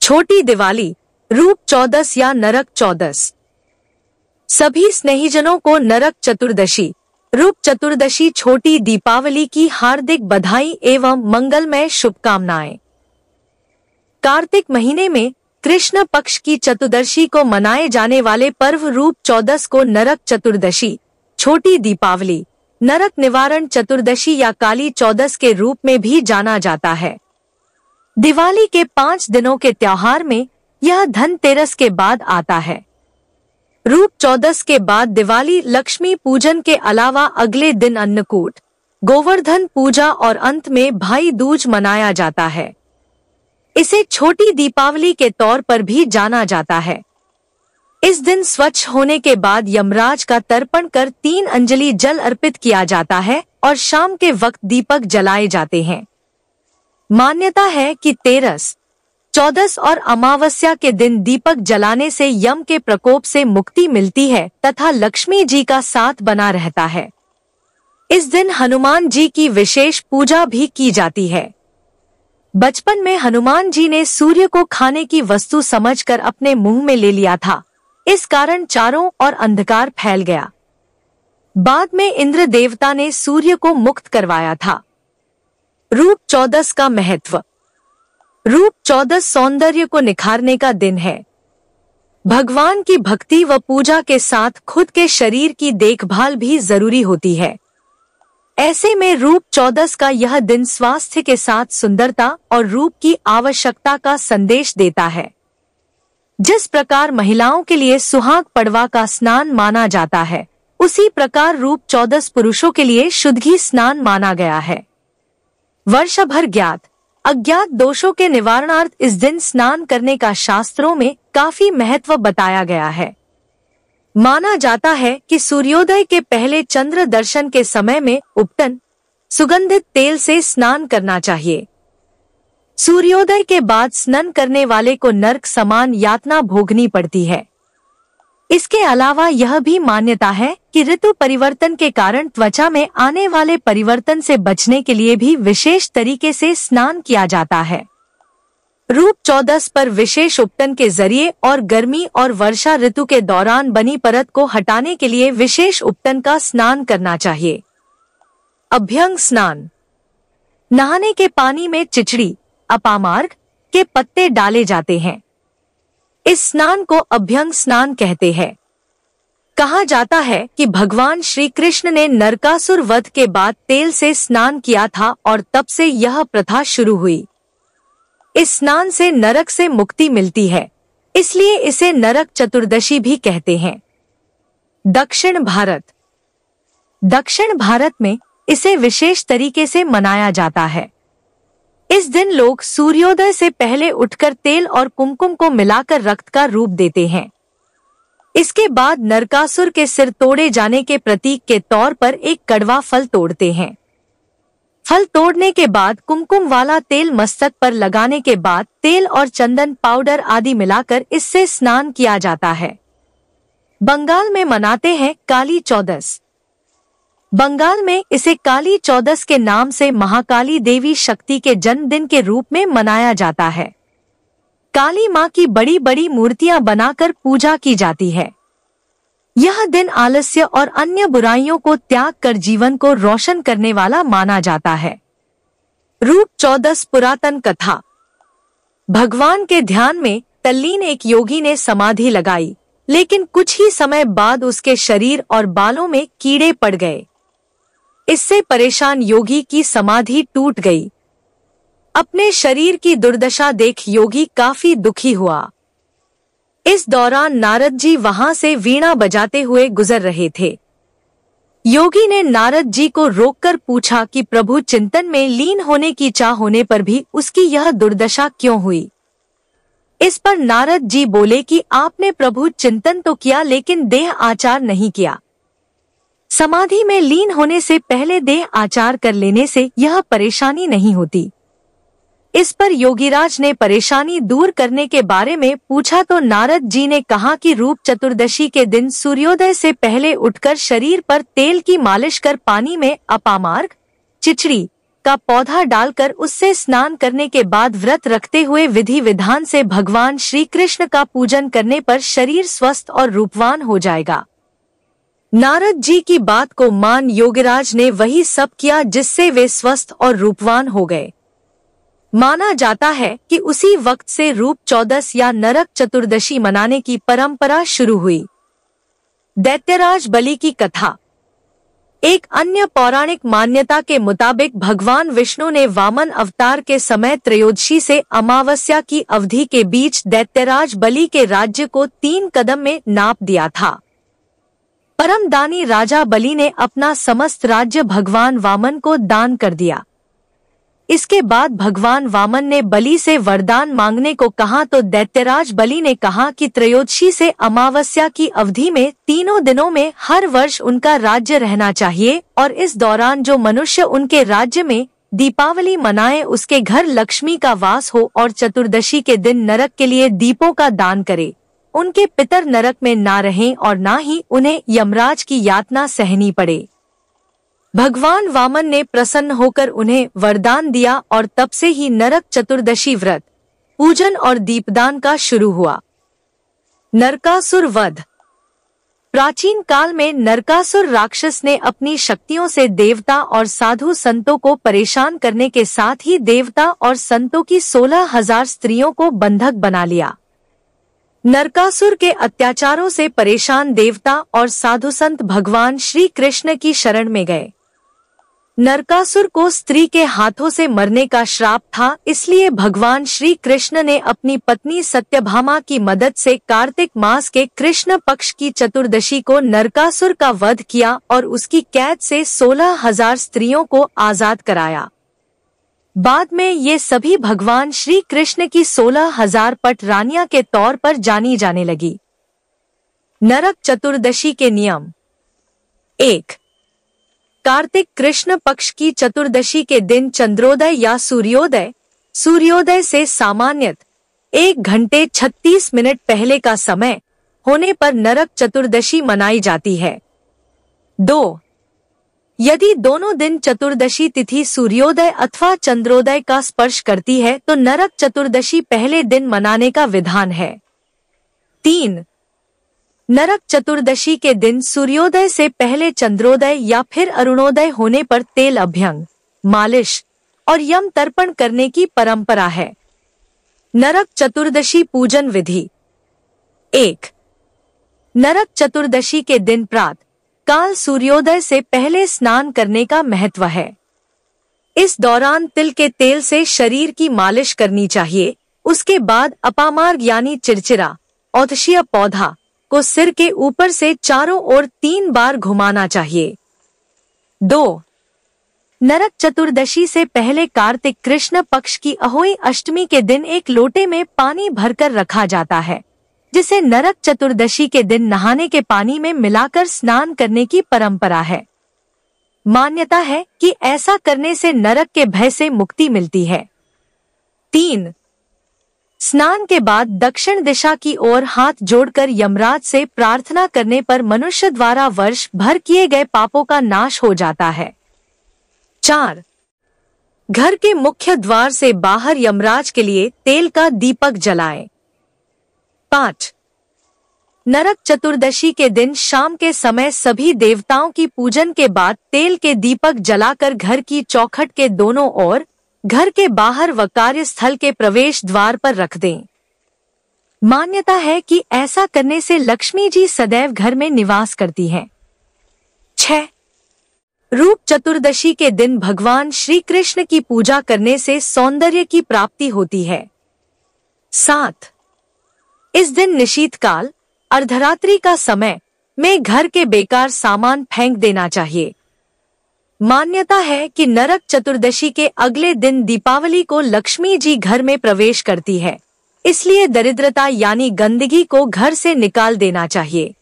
छोटी दिवाली, रूप चौदस या नरक चौदस। सभी स्नेहीजनों को नरक चतुर्दशी, रूप चतुर्दशी, छोटी दीपावली की हार्दिक बधाई एवं मंगलमय शुभकामनाएं। कार्तिक महीने में कृष्ण पक्ष की चतुर्दशी को मनाए जाने वाले पर्व रूप चौदस को नरक चतुर्दशी, छोटी दीपावली, नरक निवारण चतुर्दशी या काली चौदस के रूप में भी जाना जाता है। दिवाली के 5 दिनों के त्योहार में यह धनतेरस के बाद आता है। रूप चौदस के बाद दिवाली लक्ष्मी पूजन के अलावा अगले दिन अन्नकूट, गोवर्धन पूजा और अंत में भाई दूज मनाया जाता है। इसे छोटी दीपावली के तौर पर भी जाना जाता है। इस दिन स्वच्छ होने के बाद यमराज का तर्पण कर 3 अंजलि जल अर्पित किया जाता है और शाम के वक्त दीपक जलाए जाते हैं। मान्यता है कि तेरस, चौदस और अमावस्या के दिन दीपक जलाने से यम के प्रकोप से मुक्ति मिलती है तथा लक्ष्मी जी का साथ बना रहता है। इस दिन हनुमान जी की विशेष पूजा भी की जाती है। बचपन में हनुमान जी ने सूर्य को खाने की वस्तु समझकर अपने मुंह में ले लिया था, इस कारण चारों ओर अंधकार फैल गया। बाद में इंद्र देवता ने सूर्य को मुक्त करवाया था। रूप चौदस का महत्व। रूप चौदस सौंदर्य को निखारने का दिन है। भगवान की भक्ति व पूजा के साथ खुद के शरीर की देखभाल भी जरूरी होती है। ऐसे में रूप चौदस का यह दिन स्वास्थ्य के साथ सुंदरता और रूप की आवश्यकता का संदेश देता है। जिस प्रकार महिलाओं के लिए सुहाग पड़वा का स्नान माना जाता है, उसी प्रकार रूप चौदस पुरुषों के लिए शुद्धि स्नान माना गया है। वर्ष भर ज्ञात अज्ञात दोषों के निवारणार्थ इस दिन स्नान करने का शास्त्रों में काफी महत्व बताया गया है। माना जाता है कि सूर्योदय के पहले चंद्र दर्शन के समय में उपटन, सुगंधित तेल से स्नान करना चाहिए। सूर्योदय के बाद स्नान करने वाले को नरक समान यातना भोगनी पड़ती है। इसके अलावा यह भी मान्यता है कि ऋतु परिवर्तन के कारण त्वचा में आने वाले परिवर्तन से बचने के लिए भी विशेष तरीके से स्नान किया जाता है। रूप चौदस पर विशेष उपटन के जरिए और गर्मी और वर्षा ऋतु के दौरान बनी परत को हटाने के लिए विशेष उपटन का स्नान करना चाहिए। अभ्यंग स्नान। नहाने के पानी में चिचड़ी, अपामार्ग के पत्ते डाले जाते हैं। इस स्नान को अभ्यंग स्नान कहते हैं। कहा जाता है कि भगवान श्री कृष्ण ने नरकासुर वध के बाद तेल से स्नान किया था और तब से यह प्रथा शुरू हुई। इस स्नान से नरक से मुक्ति मिलती है, इसलिए इसे नरक चतुर्दशी भी कहते हैं। दक्षिण भारत। दक्षिण भारत में इसे विशेष तरीके से मनाया जाता है। इस दिन लोग सूर्योदय से पहले उठकर तेल और कुमकुम को मिलाकर रक्त का रूप देते हैं। इसके बाद नरकासुर के सिर तोड़े जाने के प्रतीक के तौर पर एक कड़वा फल तोड़ते हैं। फल तोड़ने के बाद कुमकुम वाला तेल मस्तक पर लगाने के बाद तेल और चंदन पाउडर आदि मिलाकर इससे स्नान किया जाता है। बंगाल में मनाते हैं काली चौदस। बंगाल में इसे काली चौदस के नाम से महाकाली देवी शक्ति के जन्मदिन के रूप में मनाया जाता है। काली माँ की बड़ी बड़ी मूर्तियां बनाकर पूजा की जाती है। यह दिन आलस्य और अन्य बुराइयों को त्याग कर जीवन को रोशन करने वाला माना जाता है। रूप चौदस पुरातन कथा। भगवान के ध्यान में तल्लीन एक योगी ने समाधि लगाई, लेकिन कुछ ही समय बाद उसके शरीर और बालों में कीड़े पड़ गए। इससे परेशान योगी की समाधि टूट गई। अपने शरीर की दुर्दशा देख योगी काफी दुखी हुआ। इस दौरान नारद जी वहां से वीणा बजाते हुए गुजर रहे थे। योगी ने नारद जी को रोककर पूछा कि प्रभु चिंतन में लीन होने की चाह होने पर भी उसकी यह दुर्दशा क्यों हुई। इस पर नारद जी बोले कि आपने प्रभु चिंतन तो किया लेकिन देह आचार नहीं किया। समाधि में लीन होने से पहले देह आचार कर लेने से यह परेशानी नहीं होती। इस पर योगीराज ने परेशानी दूर करने के बारे में पूछा तो नारद जी ने कहा कि रूप चतुर्दशी के दिन सूर्योदय से पहले उठकर शरीर पर तेल की मालिश कर पानी में अपामार्ग, चिचड़ी का पौधा डालकर उससे स्नान करने के बाद व्रत रखते हुए विधि विधान से भगवान श्री कृष्ण का पूजन करने पर शरीर स्वस्थ और रूपवान हो जाएगा। नारद जी की बात को मान योगीराज ने वही सब किया जिससे वे स्वस्थ और रूपवान हो गए। माना जाता है कि उसी वक्त से रूप चौदस या नरक चतुर्दशी मनाने की परंपरा शुरू हुई। दैत्यराज बलि की कथा। एक अन्य पौराणिक मान्यता के मुताबिक भगवान विष्णु ने वामन अवतार के समय त्रयोदशी से अमावस्या की अवधि के बीच दैत्यराज बलि के राज्य को 3 कदम में नाप दिया था। परमदानी राजा बलि ने अपना समस्त राज्य भगवान वामन को दान कर दिया। इसके बाद भगवान वामन ने बलि से वरदान मांगने को कहा तो दैत्यराज बलि ने कहा कि त्रयोदशी से अमावस्या की अवधि में तीनों दिनों में हर वर्ष उनका राज्य रहना चाहिए और इस दौरान जो मनुष्य उनके राज्य में दीपावली मनाए उसके घर लक्ष्मी का वास हो और चतुर्दशी के दिन नरक के लिए दीपों का दान करे। उनके पितर नरक में ना रहें और ना ही उन्हें यमराज की यातना सहनी पड़े। भगवान वामन ने प्रसन्न होकर उन्हें वरदान दिया और तब से ही नरक चतुर्दशी व्रत, पूजन और दीपदान का शुरू हुआ। नरकासुर वध। प्राचीन काल में नरकासुर राक्षस ने अपनी शक्तियों से देवता और साधु संतों को परेशान करने के साथ ही देवता और संतों की 16,000 स्त्रियों को बंधक बना लिया। नरकासुर के अत्याचारों से परेशान देवता और साधु संत भगवान श्री कृष्ण की शरण में गए। नरकासुर को स्त्री के हाथों से मरने का श्राप था, इसलिए भगवान श्री कृष्ण ने अपनी पत्नी सत्यभामा की मदद से कार्तिक मास के कृष्ण पक्ष की चतुर्दशी को नरकासुर का वध किया और उसकी कैद से 16,000 स्त्रियों को आजाद कराया। बाद में ये सभी भगवान श्री कृष्ण की 16,000 पट रानियां के तौर पर जानी जाने लगी। नरक चतुर्दशी के नियम। 1. कार्तिक कृष्ण पक्ष की चतुर्दशी के दिन चंद्रोदय या सूर्योदय से सामान्यतः 1 घंटे 36 मिनट पहले का समय होने पर नरक चतुर्दशी मनाई जाती है। 2. यदि दोनों दिन चतुर्दशी तिथि सूर्योदय अथवा चंद्रोदय का स्पर्श करती है तो नरक चतुर्दशी पहले दिन मनाने का विधान है। 3. नरक चतुर्दशी के दिन सूर्योदय से पहले चंद्रोदय या फिर अरुणोदय होने पर तेल अभ्यंग, मालिश और यम तर्पण करने की परंपरा है। नरक चतुर्दशी पूजन विधि। 1. नरक चतुर्दशी के दिन प्रातः काल सूर्योदय से पहले स्नान करने का महत्व है। इस दौरान तिल के तेल से शरीर की मालिश करनी चाहिए। उसके बाद अपामार्ग यानी चिरचिरा औषधीय पौधा को सिर के ऊपर से चारों ओर 3 बार घुमाना चाहिए। 2. नरक चतुर्दशी से पहले कार्तिक कृष्ण पक्ष की अहोई अष्टमी के दिन एक लोटे में पानी भरकर रखा जाता है, जिसे नरक चतुर्दशी के दिन नहाने के पानी में मिलाकर स्नान करने की परंपरा है। मान्यता है कि ऐसा करने से नरक के भय से मुक्ति मिलती है। 3. स्नान के बाद दक्षिण दिशा की ओर हाथ जोड़कर यमराज से प्रार्थना करने पर मनुष्य द्वारा वर्ष भर किए गए पापों का नाश हो जाता है। 4. घर के मुख्य द्वार से बाहर यमराज के लिए तेल का दीपक जलाएं। 5. नरक चतुर्दशी के दिन शाम के समय सभी देवताओं की पूजन के बाद तेल के दीपक जलाकर घर की चौखट के दोनों ओर, घर के बाहर व कार्यस्थल के प्रवेश द्वार पर रख दें। मान्यता है कि ऐसा करने से लक्ष्मी जी सदैव घर में निवास करती हैं। 6. रूप चतुर्दशी के दिन भगवान श्री कृष्ण की पूजा करने से सौंदर्य की प्राप्ति होती है। 7. इस दिन निशीथकाल अर्धरात्रि का समय में घर के बेकार सामान फेंक देना चाहिए। मान्यता है कि नरक चतुर्दशी के अगले दिन दीपावली को लक्ष्मी जी घर में प्रवेश करती है, इसलिए दरिद्रता यानी गंदगी को घर से निकाल देना चाहिए।